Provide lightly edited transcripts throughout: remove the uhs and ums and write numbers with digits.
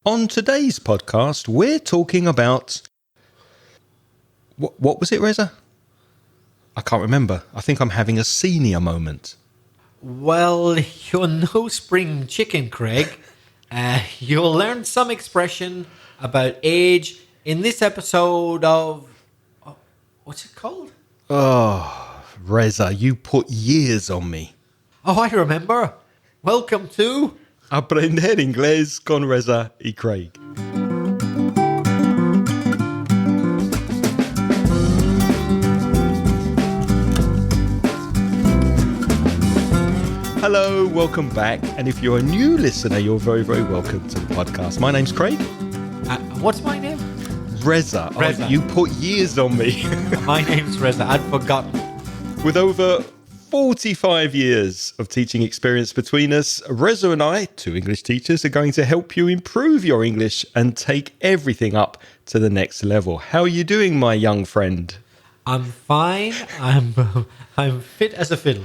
On today's podcast, we're talking about... What was it, Reza? I can't remember. I think I'm having a senior moment. Well, you're no spring chicken, Craig. You'll learn some expression about age in this episode of... what's it called? Oh, Reza, you put years on me. Oh, I remember. Welcome to... Aprender inglés con Reza y Craig. Hello, welcome back. And if you're a new listener, you're very, very welcome to the podcast. My name's Craig. What's my name? Reza. Reza. Oh, you put years on me. My name's Reza. I'd forgotten. With over 45 years of teaching experience between us, Reza and I, two English teachers, are going to help you improve your English and take everything up to the next level. How are you doing, my young friend? I'm fine. I'm fit as a fiddle.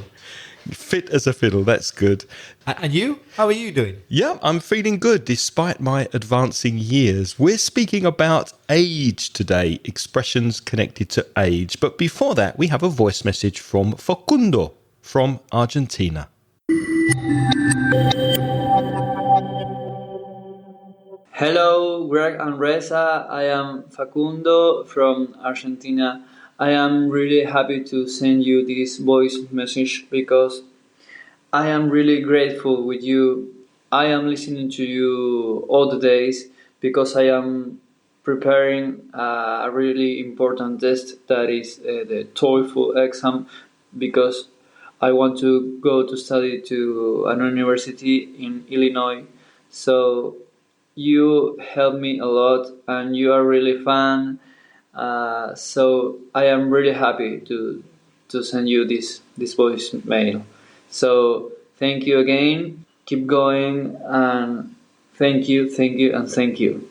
Fit as a fiddle, that's good. And you? How are you doing? Yeah, I'm feeling good despite my advancing years. We're speaking about age today, expressions connected to age. But before that, we have a voice message from Facundo from Argentina. Hello, Greg and Reza. I am Facundo from Argentina. I am really happy to send you this voice message because I am really grateful with you. I am listening to you all the days because I am preparing a really important test that is the TOEFL exam because I want to go to study to an university in Illinois. So you help me a lot and you are really fun. So I am really happy to send you this voice mail. So thank you again. Keep going and thank you, and thank you.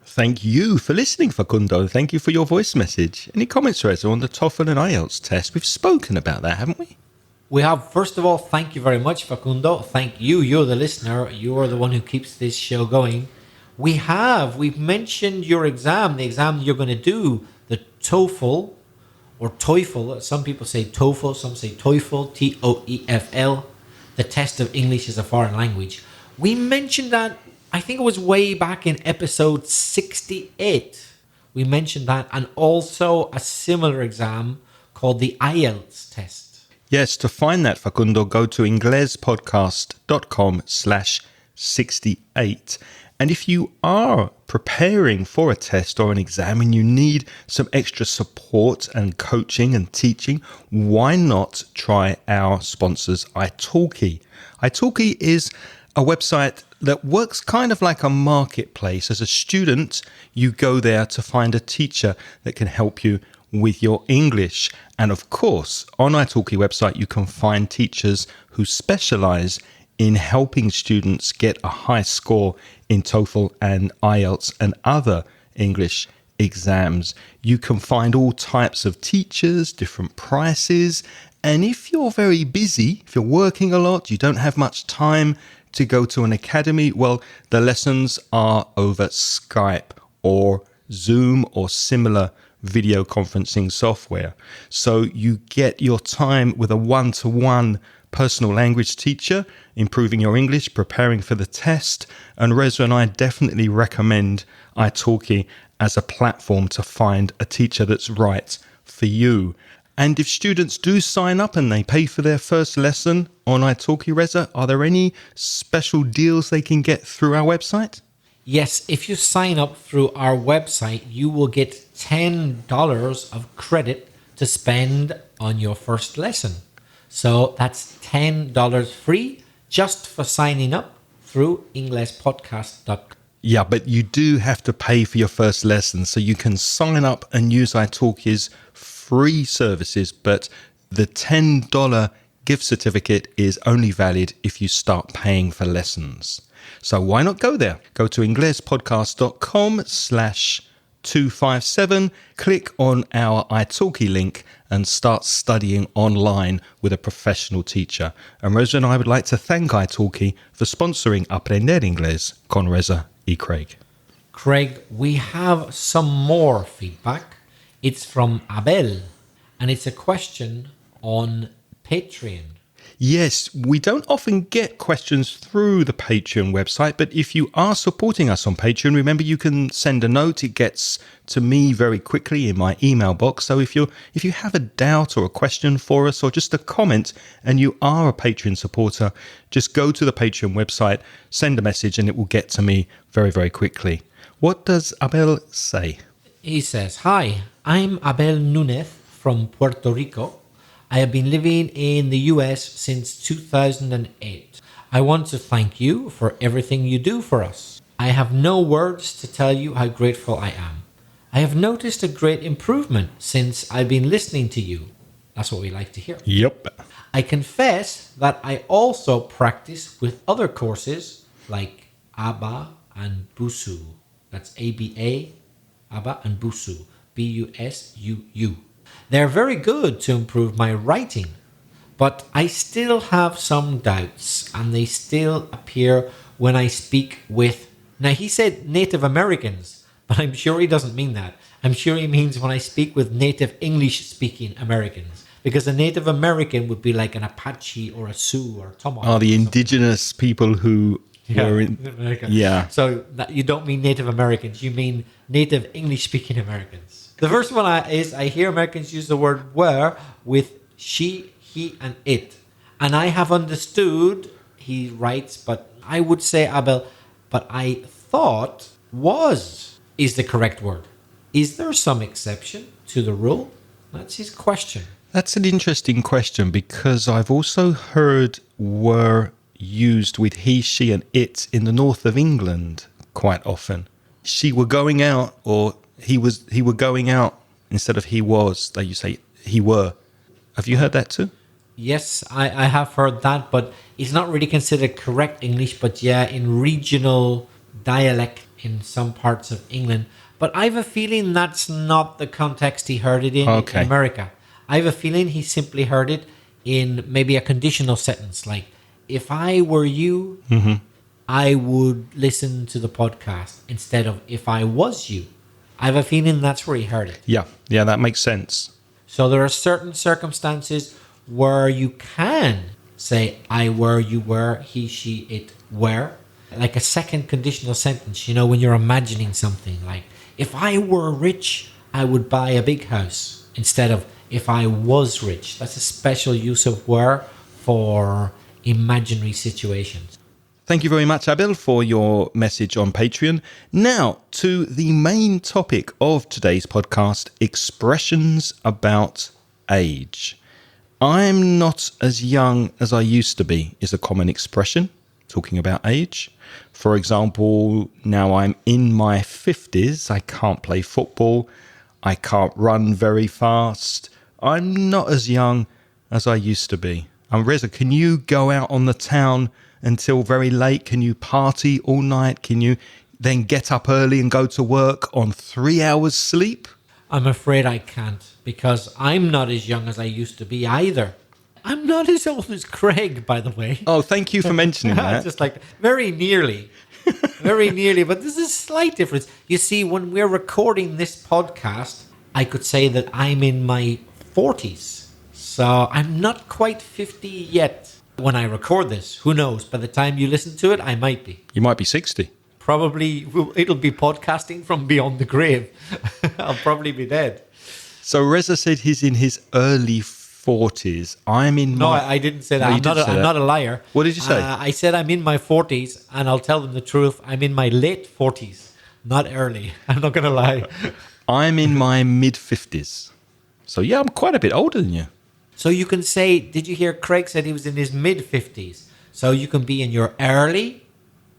Thank you for listening, Facundo. Thank you for your voice message. Any comments, Reza, on the TOEFL and IELTS test? We've spoken about that, haven't we? We have, first of all, thank you very much, Facundo. Thank you. You're the listener. You're the one who keeps this show going. We've mentioned your exam, the exam you're going to do, the TOEFL or TOEFL. Some people say TOEFL, some say TOEFL, TOEFL. The test of English as a foreign language. We mentioned that, I think it was way back in episode 68. We mentioned that, and also a similar exam called the IELTS test. Yes, to find that, Facundo, go to inglespodcast.com/68. And if you are preparing for a test or an exam and you need some extra support and coaching and teaching, why not try our sponsors, italki? Italki is a website that works kind of like a marketplace. As a student, you go there to find a teacher that can help you with your English. And of course, on italki website, you can find teachers who specialize in helping students get a high score in TOEFL and IELTS and other English exams. You can find all types of teachers, different prices. And if you're very busy, if you're working a lot, you don't have much time to go to an academy, well, the lessons are over Skype or Zoom or similar video conferencing software. So you get your time with a one-to-one personal language teacher, improving your English, preparing for the test. And Reza and I definitely recommend italki as a platform to find a teacher that's right for you. And if students do sign up and they pay for their first lesson on italki, Reza, are there any special deals they can get through our website? Yes, if you sign up through our website, you will get $10 of credit to spend on your first lesson. So that's $10 free just for signing up through inglespodcast.com. Yeah, but you do have to pay for your first lesson. So you can sign up and use italki's free services, but the $10 gift certificate is only valid if you start paying for lessons. So why not go there? Go to inglespodcast.com/italki AIRC257, click on our italki link and start studying online with a professional teacher. And Reza and I would like to thank italki for sponsoring Aprender Inglés con Reza y Craig. Craig, we have some more feedback. It's from Abel, and it's a question on Patreon. Yes, we don't often get questions through the Patreon website, but if you are supporting us on Patreon, remember you can send a note. It gets to me very quickly in my email box. So if you have a doubt or a question for us or just a comment and you are a Patreon supporter, just go to the Patreon website, send a message, and it will get to me very, very quickly. What does Abel say? He says, "Hi, I'm Abel Núñez from Puerto Rico. I have been living in the US since 2008. I want to thank you for everything you do for us. I have no words to tell you how grateful I am. I have noticed a great improvement since I've been listening to you." That's what we like to hear. Yep. "I confess that I also practice with other courses like ABBA and BUSU. That's ABA, ABBA, and BUSU. BUSUU. They're very good to improve my writing, but I still have some doubts and they still appear when I speak with..." Now he said Native Americans, but I'm sure he doesn't mean that. I'm sure he means when I speak with native English-speaking Americans, because a Native American would be like an Apache or a Sioux or a Tomahawk. Are the indigenous people who were in... America. Yeah. So you don't mean Native Americans, you mean native English-speaking Americans. The first one is I hear Americans use the word were with she, he, and it. And I have understood, he writes, but I would say, Abel, but I thought was is the correct word. Is there some exception to the rule? That's his question. That's an interesting question because I've also heard were used with he, she, and it in the north of England quite often. She were going out, or he were going out instead of he was. They you say he were. Have you heard that too? Yes, I have heard that, but it's not really considered correct English. But yeah, in regional dialect in some parts of England. But I have a feeling that's not the context he heard it in America. I have a feeling he simply heard it in maybe a conditional sentence, like, if I were you, I would listen to the podcast instead of if I was you. I have a feeling that's where he heard it. Yeah, that makes sense. So there are certain circumstances where you can say I were, you were, he, she, it were. Like a second conditional sentence, when you're imagining something like, if I were rich, I would buy a big house, instead of if I was rich. That's a special use of were for imaginary situations. Thank you very much, Abel, for your message on Patreon. Now, to the main topic of today's podcast, expressions about age. I'm not as young as I used to be is a common expression, talking about age. For example, now I'm in my 50s. I can't play football. I can't run very fast. I'm not as young as I used to be. And Reza, can you go out on the town until very late? Can you party all night? Can you then get up early and go to work on 3 hours sleep? I'm afraid I can't, because I'm not as young as I used to be either. I'm not as old as Craig, by the way. Oh, thank you for mentioning that. Just like very nearly. Very nearly, but there's a slight difference. You see, when we're recording this podcast, I could say that I'm in my 40s. So I'm not quite 50 yet. When I record this, who knows? By the time you listen to it, I might be. You might be 60. Probably, it'll be podcasting from beyond the grave. I'll probably be dead. So Reza said he's in his early 40s. I'm in No, my... I didn't say that. No, I'm not a liar. What did you say? I said I'm in my 40s, and I'll tell them the truth. I'm in my late 40s, not early. I'm not going to lie. I'm in my mid-50s. So yeah, I'm quite a bit older than you. So you can say, did you hear Craig said he was in his mid-50s? So you can be in your early,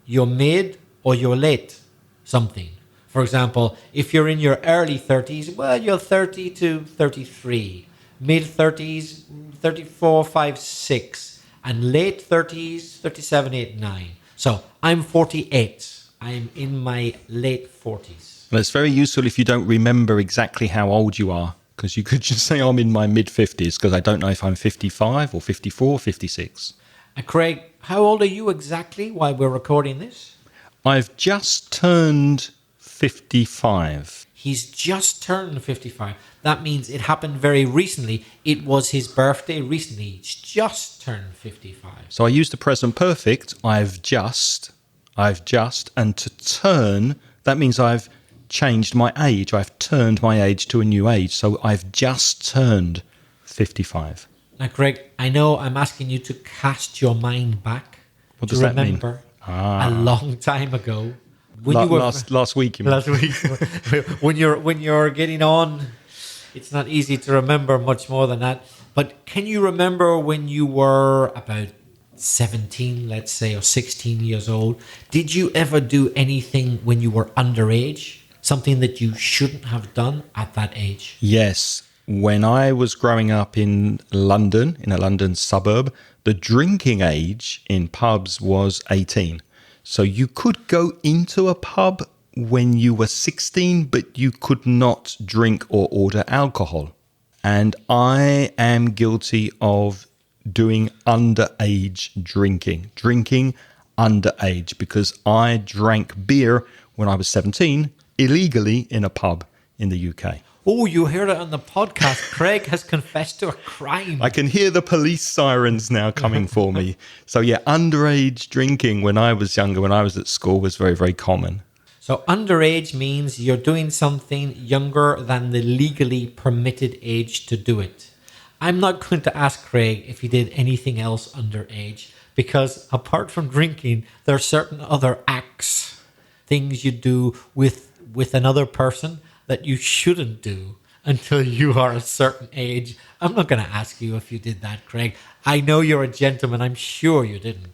your mid, or your late something. For example, if you're in your early 30s, well, you're 30 to 33. Mid-30s, 34, 5, 6. And late 30s, 37, 8, 9. So I'm 48. I'm in my late 40s. Well, it's very useful if you don't remember exactly how old you are, because you could just say I'm in my mid-50s, because I don't know if I'm 55 or 54 or 56. And Craig, how old are you exactly while we're recording this? I've just turned 55. He's just turned 55. That means it happened very recently. It was his birthday recently. He's just turned 55. So I use the present perfect. I've just, and to turn, that means I've changed my age. I've turned my age to a new age. So I've just turned 55. Now, Craig, I know I'm asking you to cast your mind back. What does that mean? Remember a long time ago. When Last week, you mean? Last week. when you're getting on, it's not easy to remember much more than that. But can you remember when you were about 17, let's say, or 16 years old? Did you ever do anything when you were underage? Something that you shouldn't have done at that age? Yes. When I was growing up in London, in a London suburb, the drinking age in pubs was 18. So you could go into a pub when you were 16, but you could not drink or order alcohol. And I am guilty of doing underage drinking underage, because I drank beer when I was 17 illegally in a pub in the UK. Oh, you heard it on the podcast. Craig has confessed to a crime. I can hear the police sirens now coming for me. So yeah, underage drinking when I was younger, when I was at school, was very, very common. So underage means you're doing something younger than the legally permitted age to do it. I'm not going to ask Craig if he did anything else underage, because apart from drinking, there are certain other acts, things you do with another person that you shouldn't do until you are a certain age. I'm not going to ask you if you did that, Craig. I know you're a gentleman. I'm sure you didn't.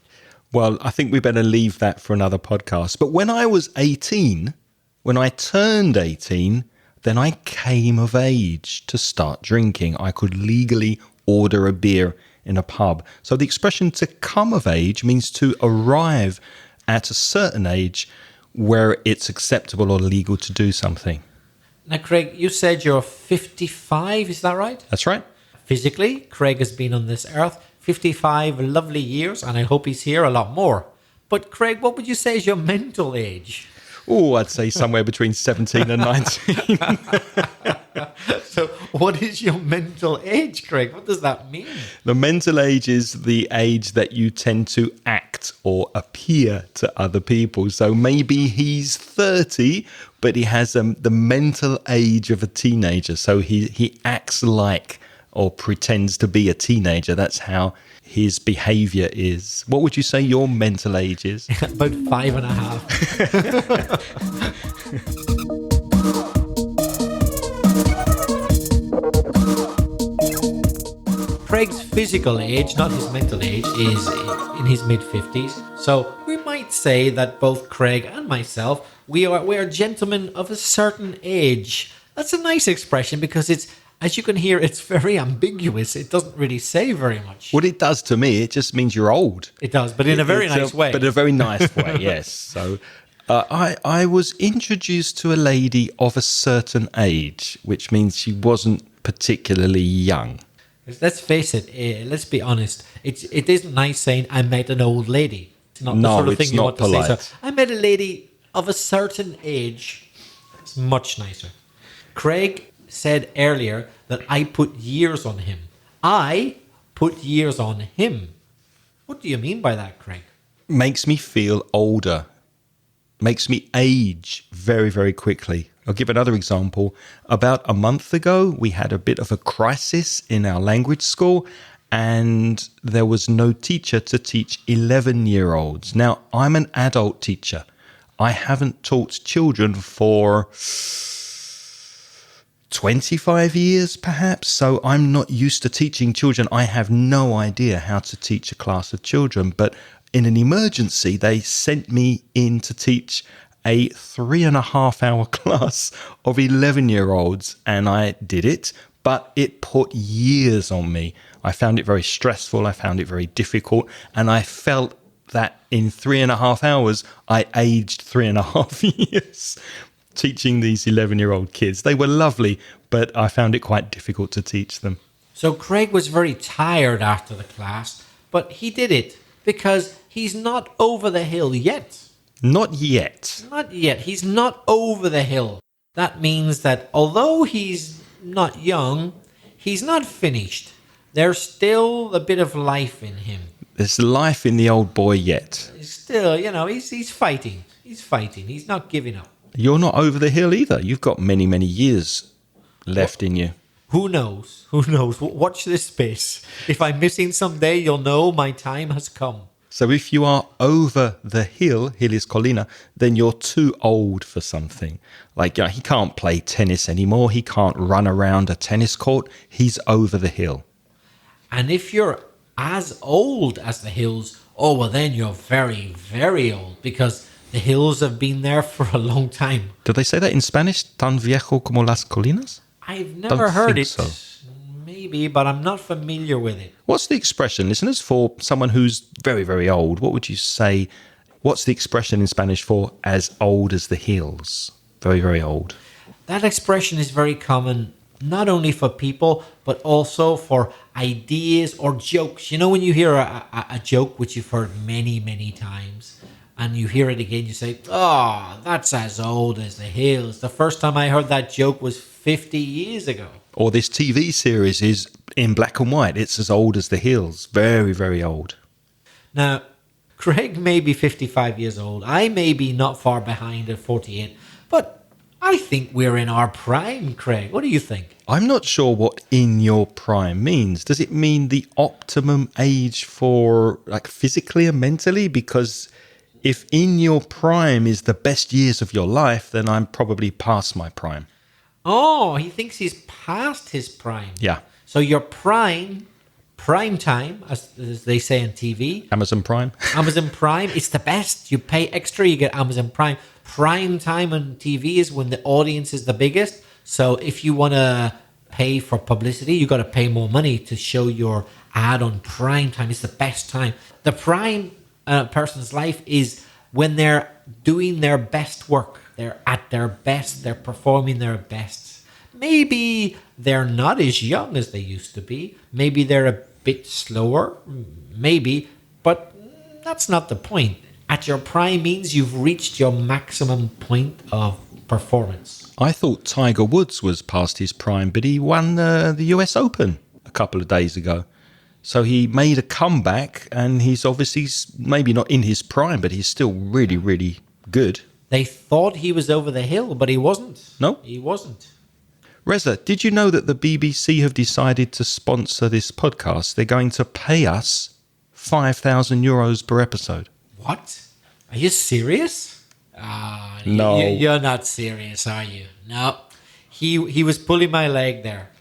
Well, I think we better leave that for another podcast. But when I was 18, when I turned 18, then I came of age to start drinking. I could legally order a beer in a pub. So the expression to come of age means to arrive at a certain age where it's acceptable or legal to do something. Now, Craig, you said you're 55, is that right? That's right. Physically, Craig has been on this earth 55 lovely years, and I hope he's here a lot more. But Craig, what would you say is your mental age? Oh, I'd say somewhere between 17 and 19. So what is your mental age, Craig? What does that mean? The mental age is the age that you tend to act or appear to other people. So maybe he's 30, but he has the mental age of a teenager. So he acts like or pretends to be a teenager. That's how his behavior is. What would you say your mental age is? About 5.5. Craig's physical age, not his mental age, is in his mid-50s. So we might say that both Craig and myself, we are gentlemen of a certain age. That's a nice expression because it's, as you can hear, it's very ambiguous. It doesn't really say very much. What it does to me, it just means you're old. It does, but in a very nice way. But in a very nice way, yes. So I was introduced to a lady of a certain age, which means she wasn't particularly young. Let's face it, let's be honest. It isn't nice saying, I met an old lady. It's not the sort of thing you want to say. So, I met a lady of a certain age. It's much nicer. Craig said earlier that I put years on him. I put years on him. What do you mean by that, Craig? Makes me feel older. Makes me age very, very quickly. I'll give another example. About a month ago, we had a bit of a crisis in our language school, and there was no teacher to teach 11-year-olds. Now, I'm an adult teacher. I haven't taught children for 25 years, perhaps. So I'm not used to teaching children. I have no idea how to teach a class of children. But in an emergency, they sent me in to teach a 3.5-hour class of 11-year-olds. And I did it, but it put years on me. I found it very stressful. I found it very difficult. And I felt that in 3.5 hours, I aged 3.5 years teaching these 11-year-old kids. They were lovely, but I found it quite difficult to teach them. So Craig was very tired after the class, but he did it because he's not over the hill yet. Not yet. Not yet. He's not over the hill. That means that although he's not young, he's not finished. There's still a bit of life in him. There's life in the old boy yet. Still, he's fighting. He's fighting. He's not giving up. You're not over the hill either. You've got many, many years left in you. Who knows? Who knows? Watch this space. If I'm missing someday, you'll know my time has come. So if you are over the hill is colina, then you're too old for something. Like, he can't play tennis anymore. He can't run around a tennis court. He's over the hill. And if you're as old as the hills, then you're very, very old, because the hills have been there for a long time. Do they say that in Spanish? Tan viejo como las colinas? I've never heard it. So. Maybe, but I'm not familiar with it. What's the expression, listeners, for someone who's very, very old? What would you say? What's the expression in Spanish for as old as the hills? Very, very old. That expression is very common, not only for people, but also for ideas or jokes. When you hear a joke, which you've heard many, many times, and you hear it again, you say, that's as old as the hills. The first time I heard that joke was 50 years ago. Or this TV series is in black and white. It's as old as the hills. Very, very old. Now, Craig may be 55 years old. I may be not far behind at 48. But I think we're in our prime, Craig. What do you think? I'm not sure what in your prime means. Does it mean the optimum age for, like, physically and mentally? Because if in your prime is the best years of your life, then I'm probably past my prime. Oh, he thinks he's past his prime. Yeah. So your prime time, as they say on TV. Amazon Prime. Amazon Prime, it's the best. You pay extra, you get Amazon Prime. Prime time on TV is when the audience is the biggest. So if you want to pay for publicity, you got to pay more money to show your ad on prime time. It's the best time. The prime person's life is when they're doing their best work. They're at their best. They're performing their best. Maybe they're not as young as they used to be. Maybe they're a bit slower. Maybe. But that's not the point. At your prime means you've reached your maximum point of performance. I thought Tiger Woods was past his prime, but he won the US Open a couple of days ago. So he made a comeback, and he's obviously maybe not in his prime, but he's still really, really good. They thought he was over the hill, but he wasn't. No? He wasn't. Reza, did you know that the BBC have decided to sponsor this podcast? They're going to pay us €5,000 per episode. What? Are you serious? No. You're not serious, are you? No. He was pulling my leg there.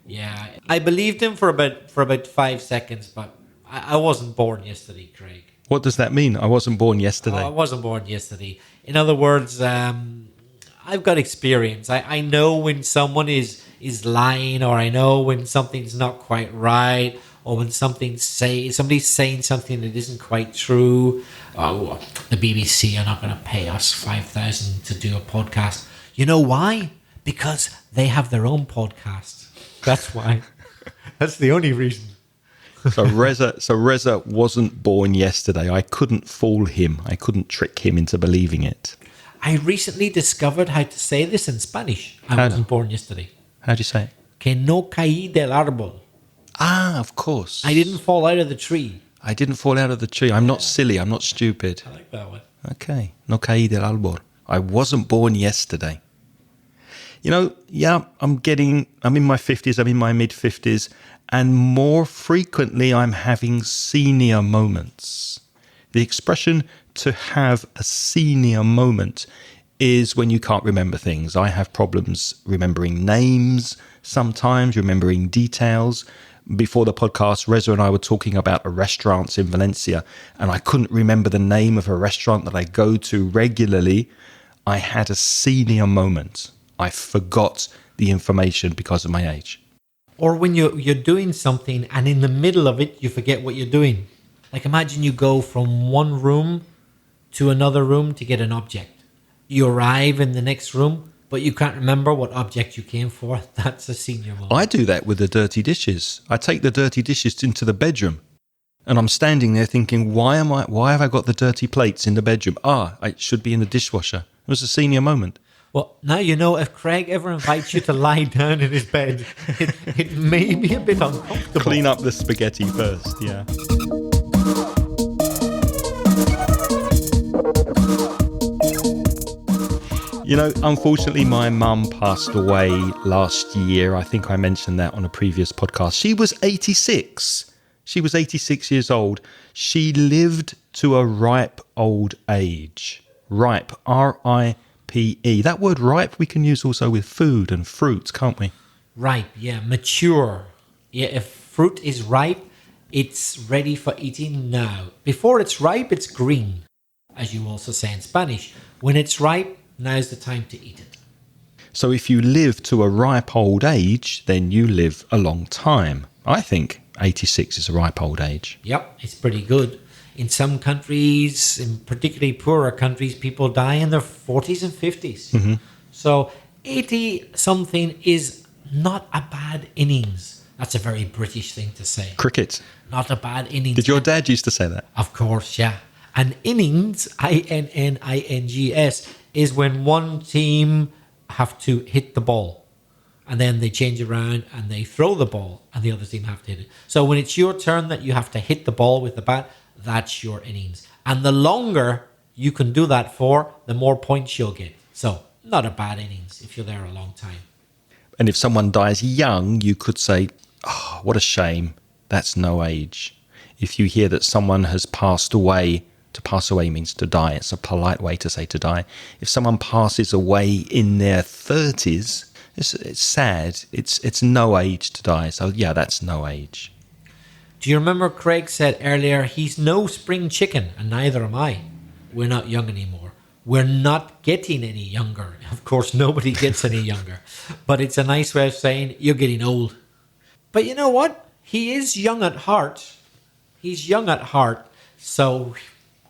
Yeah. I believed him for about 5 seconds, but I wasn't born yesterday, Craig. What does that mean? I wasn't born yesterday. I wasn't born yesterday. In other words, I've got experience. I know when someone is lying, or I know when something's not quite right, or when somebody's saying something that isn't quite true. Oh, the BBC are not going to pay us $5,000 to do a podcast. You know why? Because they have their own podcast. That's why. That's the only reason. So Reza wasn't born yesterday. I couldn't fool him. I couldn't trick him into believing it. I recently discovered how to say this in Spanish. I wasn't born yesterday. How do you say it? Que no caí del árbol. Ah, of course. I didn't fall out of the tree. I didn't fall out of the tree. I'm not silly. I'm not stupid. I like that one. Okay. No caí del árbol. I wasn't born yesterday. I'm in my 50s, I'm in my mid-50s, and more frequently I'm having senior moments. The expression to have a senior moment is when you can't remember things. I have problems remembering names, sometimes remembering details. Before the podcast, Reza and I were talking about restaurants in Valencia, and I couldn't remember the name of a restaurant that I go to regularly. I had a senior moment. I forgot the information because of my age. Or when you're doing something and in the middle of it, you forget what you're doing. Like imagine you go from one room to another room to get an object. You arrive in the next room, but you can't remember what object you came for. That's a senior moment. I do that with the dirty dishes. I take the dirty dishes into the bedroom, and I'm standing there thinking, why have I got the dirty plates in the bedroom? It should be in the dishwasher. It was a senior moment. Well, now you know if Craig ever invites you to lie down in his bed, it may be a bit uncomfortable. Clean up the spaghetti first, yeah. You know, unfortunately, my mum passed away last year. I think I mentioned that on a previous podcast. She was 86. She was 86 years old. She lived to a ripe old age. Ripe, R-I-P-E. That word ripe we can use also with food and fruits, can't we? Ripe, yeah. Mature. Yeah, if fruit is ripe, it's ready for eating now. Before it's ripe, it's green, as you also say in Spanish. When it's ripe, now's the time to eat it. So if you live to a ripe old age, then you live a long time. I think 86 is a ripe old age. Yep, it's pretty good. In some countries, in particularly poorer countries, people die in their 40s and 50s. Mm-hmm. So 80-something is not a bad innings. That's a very British thing to say. Cricket. Not a bad innings. Did your dad used to say that? Of course, yeah. An innings, I-N-N-I-N-G-S, is when one team have to hit the ball. And then they change around and they throw the ball and the other team have to hit it. So when it's your turn that you have to hit the ball with the bat, that's your innings. And the longer you can do that for, the more points you'll get. So not a bad innings if you're there a long time. And if someone dies young, you could say, oh, what a shame. That's no age. If you hear that someone has passed away, to pass away means to die. It's a polite way to say to die. If someone passes away in their 30s, it's sad. It's no age to die. So yeah, that's no age. Do you remember Craig said earlier, he's no spring chicken, and neither am I. We're not young anymore. We're not getting any younger. Of course, nobody gets any younger. But it's a nice way of saying you're getting old. But you know what? He is young at heart. He's young at heart. So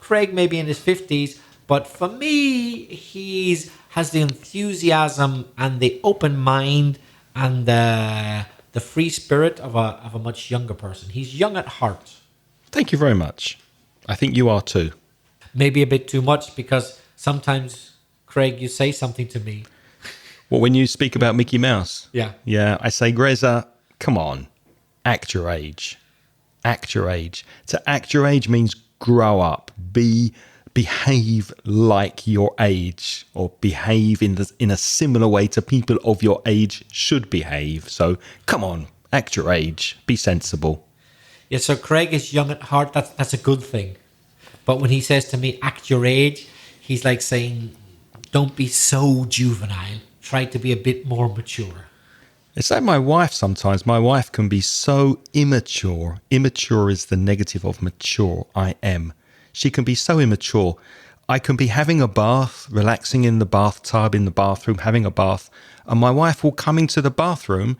Craig may be in his 50s, but for me, has the enthusiasm and the open mind and the free spirit of a much younger person. He's young at heart. Thank you very much. I think you are too. Maybe a bit too much because sometimes, Craig, you say something to me. Well, when you speak about Mickey Mouse. Yeah. Yeah, I say, Greza, come on, act your age. Act your age. To act your age means grow up, behave like your age, or behave in a similar way to people of your age should behave. So come on, act your age, be sensible. Yeah, so Craig is young at heart. That's a good thing. But when he says to me, act your age, he's like saying, don't be so juvenile. Try to be a bit more mature. It's like my wife sometimes. My wife can be so immature. Immature is the negative of mature, I-M. She can be so immature. I can be having a bath, relaxing in the bathtub, in the bathroom, having a bath, and my wife will come into the bathroom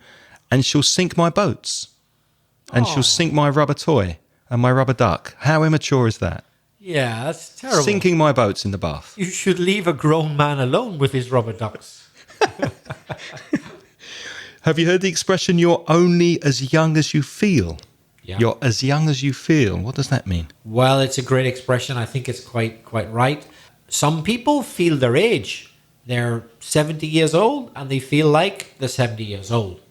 and she'll sink my boats. And she'll sink my rubber toy and my rubber duck. How immature is that? Yeah, that's terrible. Sinking my boats in the bath. You should leave a grown man alone with his rubber ducks. Have you heard the expression, you're only as young as you feel? Yeah. You're as young as you feel. What does that mean? Well, it's a great expression. I think it's quite right. Some people feel their age. They're 70 years old and they feel like they're 70 years old.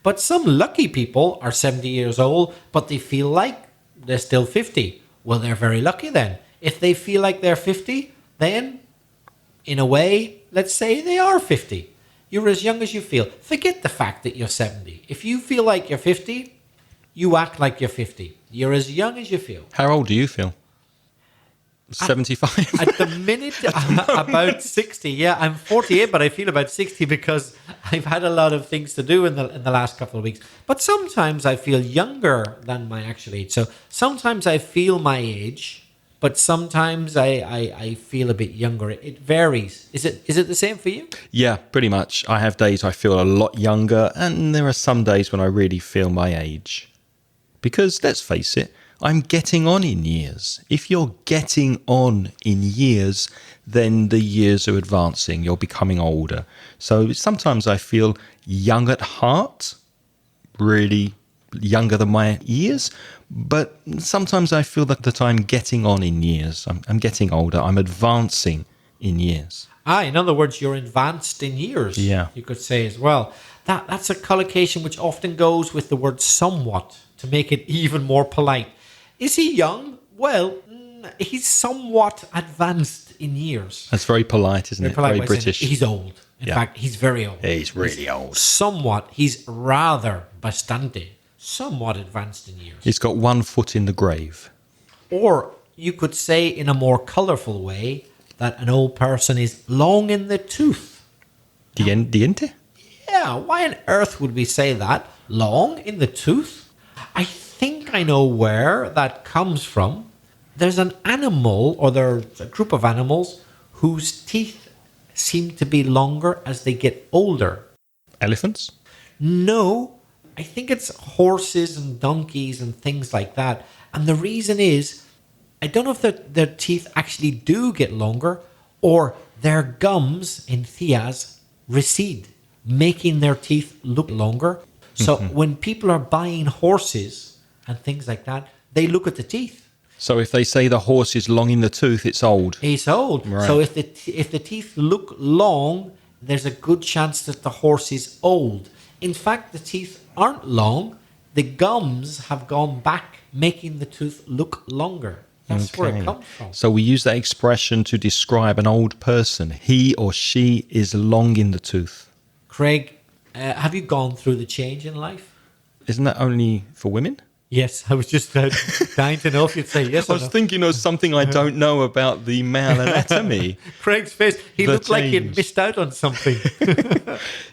But some lucky people are 70 years old, but they feel like they're still 50. Well, they're very lucky then. If they feel like they're 50, then in a way, let's say they are 50. You're as young as you feel. Forget the fact that you're 70. If you feel like you're 50, you act like you're 50. You're as young as you feel. How old do you feel? 75? At the minute, about 60. Yeah, I'm 48, but I feel about 60 because I've had a lot of things to do in the last couple of weeks. But sometimes I feel younger than my actual age. So sometimes I feel my age, but sometimes I feel a bit younger. It varies. Is it the same for you? Yeah, pretty much. I have days I feel a lot younger, and there are some days when I really feel my age. Because let's face it, I'm getting on in years. If you're getting on in years, then the years are advancing. You're becoming older. So sometimes I feel young at heart, really younger than my years. But sometimes I feel that I'm getting on in years. I'm getting older. I'm advancing in years. In other words, you're advanced in years, Yeah. you could say as well. That's a collocation which often goes with the word somewhat to make it even more polite. Is he young? Well, he's somewhat advanced in years. That's very polite, isn't it? Very by saying British. he's old. In fact, he's very old. He's really old. Somewhat, he's rather bastante, somewhat advanced in years. He's got 1 foot in the grave. Or you could say in a more colourful way that an old person is long in the tooth. Diente? Yeah, why on earth would we say that? Long in the tooth? I think I know where that comes from. There's an animal, or there's a group of animals, whose teeth seem to be longer as they get older. Elephants? No, I think it's horses and donkeys and things like that. And the reason is, I don't know if their teeth actually do get longer, or their gums, in Theas, recede, making their teeth look longer. So when people are buying horses and things like that, they look at the teeth. So if they say the horse is long in the tooth, it's old. It's old. Right. So if the teeth look long, there's a good chance that the horse is old. In fact, the teeth aren't long. The gums have gone back, making the tooth look longer. That's where it comes from. So we use that expression to describe an old person. He or she is long in the tooth. Craig, have you gone through the change in life? Isn't that only for women? Yes, I was just dying to know if you'd say yes I or was no. thinking of something I don't know about the male anatomy. Craig's face, he The looked like he'd change. missed out on something.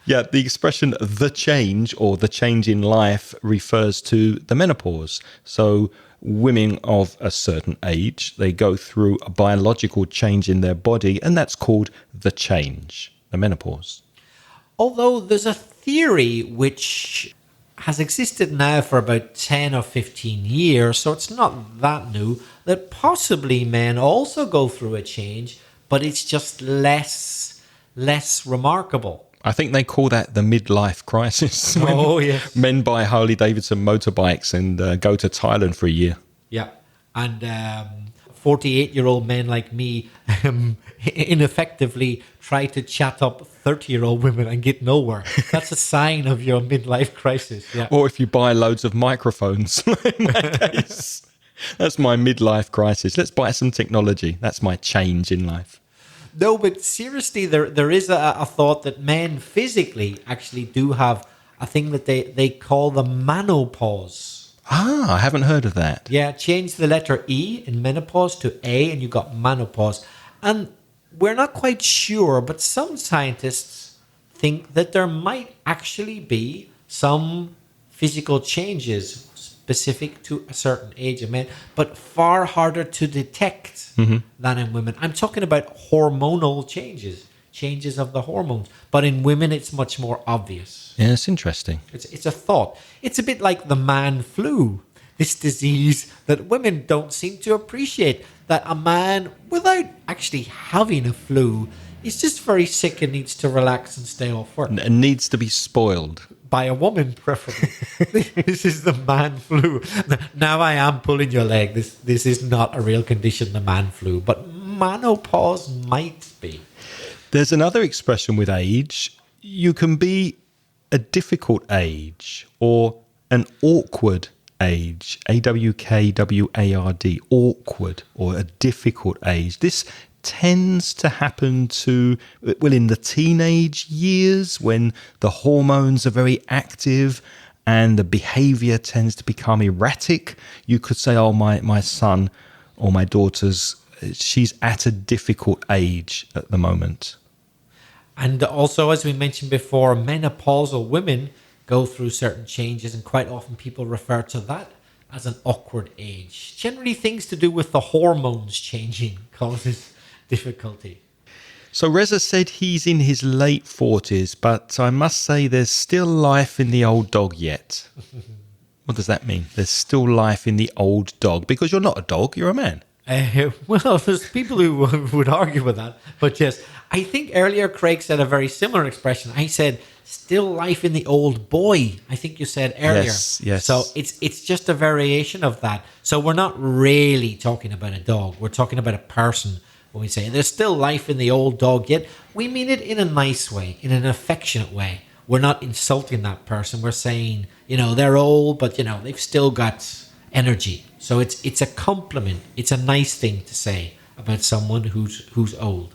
Yeah, the expression the change or the change in life refers to the menopause. So women of a certain age, they go through a biological change in their body, and that's called the change, the menopause. Although there's a theory which has existed now for about 10 or 15 years, so it's not that new, that possibly men also go through a change, but it's just less remarkable. I think they call that the midlife crisis. when Oh, yes. Men buy Harley Davidson motorbikes and go to Thailand for a year. Yeah. And 48-year-old men like me ineffectively try to chat up 30-year-old women and get nowhere. That's a sign of your midlife crisis. Yeah. Or if you buy loads of microphones, in that case. That's my midlife crisis. Let's buy some technology. That's my change in life. No, but seriously, there is a thought that men physically actually do have a thing that they call the menopause. I haven't heard of that. Yeah, change the letter E in menopause to A and you got menopause. And we're not quite sure, but some scientists think that there might actually be some physical changes specific to a certain age of men, but far harder to detect than in women. I'm talking about hormonal changes of the hormones. But in women, it's much more obvious. Yeah, it's interesting. It's a thought. It's a bit like the man flu, this disease that women don't seem to appreciate, that a man, without actually having a flu, is just very sick and needs to relax and stay off work. And needs to be spoiled. By a woman, preferably. This is the man flu. Now I am pulling your leg. This is not a real condition, the man flu, but menopause might be. There's another expression with age. You can be a difficult age or an awkward age. AWKWARD, awkward or a difficult age. This tends to happen in the teenage years when the hormones are very active and the behavior tends to become erratic. You could say, oh, my son or my daughter's, she's at a difficult age at the moment. And also, as we mentioned before, menopausal women go through certain changes, and quite often people refer to that as an awkward age. Generally, things to do with the hormones changing causes difficulty. So Reza said he's in his late 40s, but I must say there's still life in the old dog yet. What does that mean? There's still life in the old dog because you're not a dog, you're a man. Well, there's people who would argue with that. But yes, I think earlier Craig said a very similar expression. I said, still life in the old boy. I think you said earlier. Yes. So it's just a variation of that. So we're not really talking about a dog. We're talking about a person. When we say there's still life in the old dog, yet we mean it in a nice way, in an affectionate way. We're not insulting that person. We're saying, they're old, but, they've still got energy. So it's a compliment. It's a nice thing to say about someone who's old.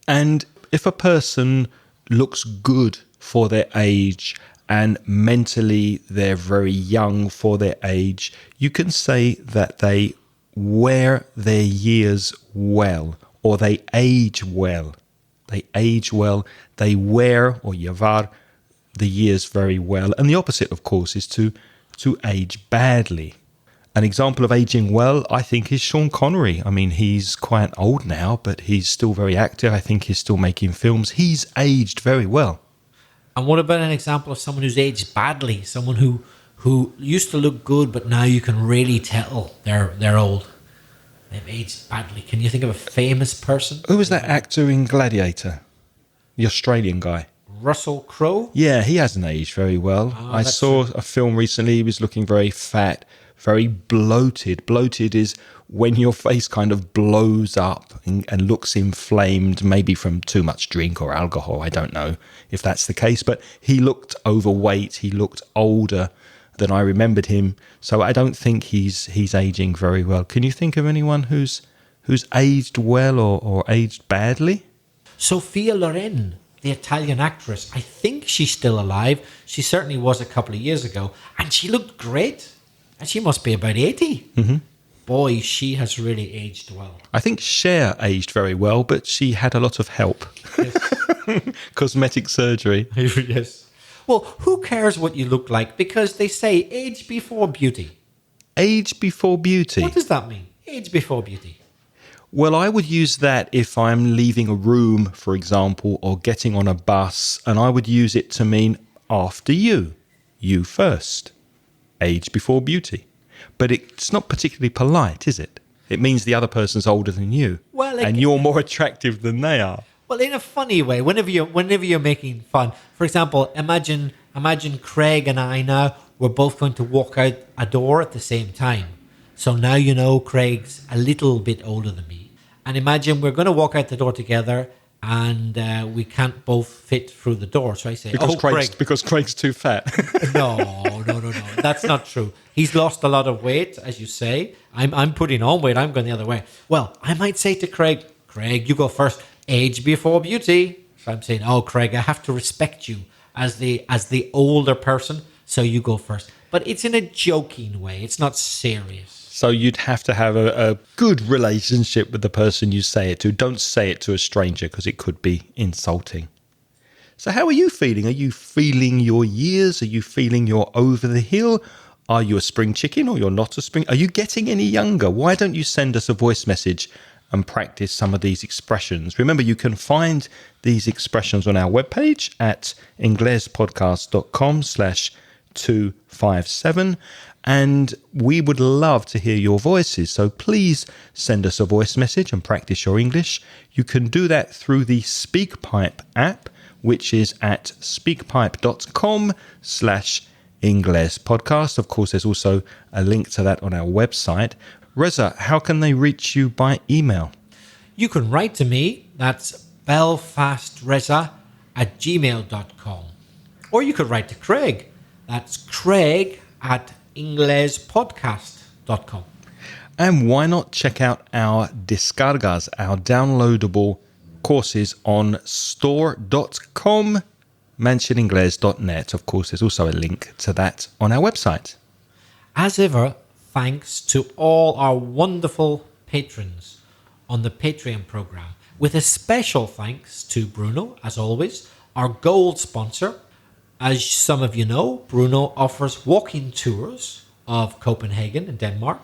And if a person looks good for their age and mentally they're very young for their age, you can say that they wear their years well, or they age well. They age well. They wear, or llevar, the years very well. And the opposite, of course, is to age badly. An example of aging well, I think, is Sean Connery. I mean, he's quite old now, but he's still very active. I think he's still making films. He's aged very well. And what about an example of someone who's aged badly? Someone who used to look good, but now you can really tell they're old. They've aged badly. Can you think of a famous person? Who was that actor in Gladiator? The Australian guy. Russell Crowe? Yeah, he hasn't aged very well. I saw a film recently. He was looking very fat, very bloated. Bloated is when your face kind of blows up and looks inflamed, maybe from too much drink or alcohol. I don't know if that's the case, but he looked overweight. He looked older than I remembered him. So I don't think he's aging very well. Can you think of anyone who's aged well or aged badly? Sophia Loren, the Italian actress. I think she's still alive. She certainly was a couple of years ago. And she looked great. And she must be about 80. Mm-hmm. Boy, she has really aged well. I think Cher aged very well, but she had a lot of help. Yes. Cosmetic surgery. Yes. Well, who cares what you look like? Because they say age before beauty. Age before beauty? What does that mean? Age before beauty. Well, I would use that if I'm leaving a room, for example, or getting on a bus, and I would use it to mean after you. You first. Age before beauty. But it's not particularly polite, is it? It means the other person's older than you. Well, and you're more attractive than they are. Well, in a funny way, whenever you're making fun. For example, imagine Craig and I now, we're both going to walk out a door at the same time. So now Craig's a little bit older than me. And imagine we're going to walk out the door together and we can't both fit through the door. So I say, because Craig's too fat. No. That's not true. He's lost a lot of weight, as you say. I'm putting on weight. I'm going the other way. Well, I might say to Craig, you go first. Age before beauty. So I'm saying, Craig, I have to respect you as the older person, so you go first. But it's in a joking way. It's not serious. So you'd have to have a good relationship with the person you say it to. Don't say it to a stranger because it could be insulting. So how are you feeling? Are you feeling your years? Are you feeling you're over the hill? Are you a spring chicken or you're not a spring? Are you getting any younger? Why don't you send us a voice message and practice some of these expressions? Remember, you can find these expressions on our webpage at inglespodcast.com/257. And we would love to hear your voices. So please send us a voice message and practice your English. You can do that through the SpeakPipe app, which is at speakpipe.com/inglespodcast. Of course, there's also a link to that on our website. Reza, how can they reach you by email? You can write to me. That's belfastreza@gmail.com. Or you could write to Craig. That's craig@inglespodcast.com. And why not check out our descargas, our downloadable courses on store.com, mansioningles.net. Of course, there's also a link to that on our website. As ever, thanks to all our wonderful patrons on the Patreon program, with a special thanks to Bruno, as always, our gold sponsor. As some of you know, Bruno offers walking tours of Copenhagen and Denmark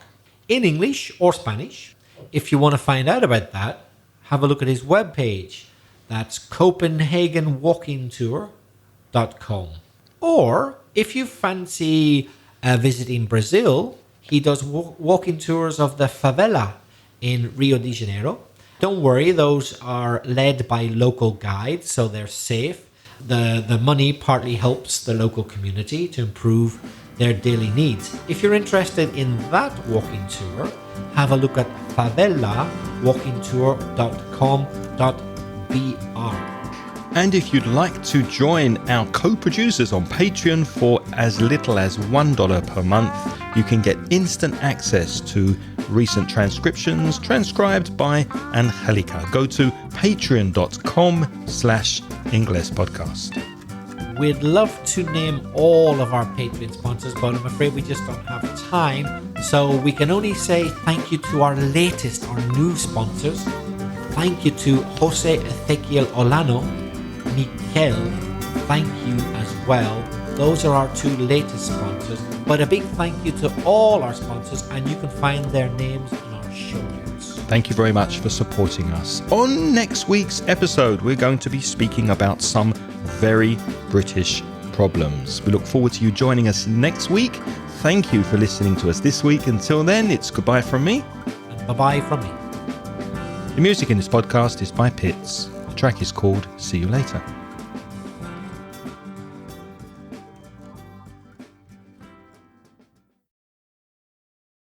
in English or Spanish. If you want to find out about that, have a look at his webpage. That's copenhagenwalkingtour.com. Or if you fancy visiting Brazil, he does walking tours of the favela in Rio de Janeiro. Don't worry, those are led by local guides, so they're safe. The money partly helps the local community to improve their daily needs. If you're interested in that walking tour, have a look at favelavalkingtour.com.br. And if you'd like to join our co-producers on Patreon for as little as $1 per month, you can get instant access to recent transcriptions transcribed by Angelica. Go to patreon.com/inglespodcast. We'd love to name all of our Patreon sponsors, but I'm afraid we just don't have time. So we can only say thank you to our new sponsors. Thank you to Jose Ezequiel Olano, Mikel, thank you as well. Those are our 2 latest sponsors. But a big thank you to all our sponsors, and you can find their names on our show notes. Thank you very much for supporting us. On next week's episode, we're going to be speaking about some very British problems. We look forward to you joining us next week. Thank you for listening to us this week. Until then, it's goodbye from me. And bye-bye from me. The music in this podcast is by Pitts. The track is called See You Later.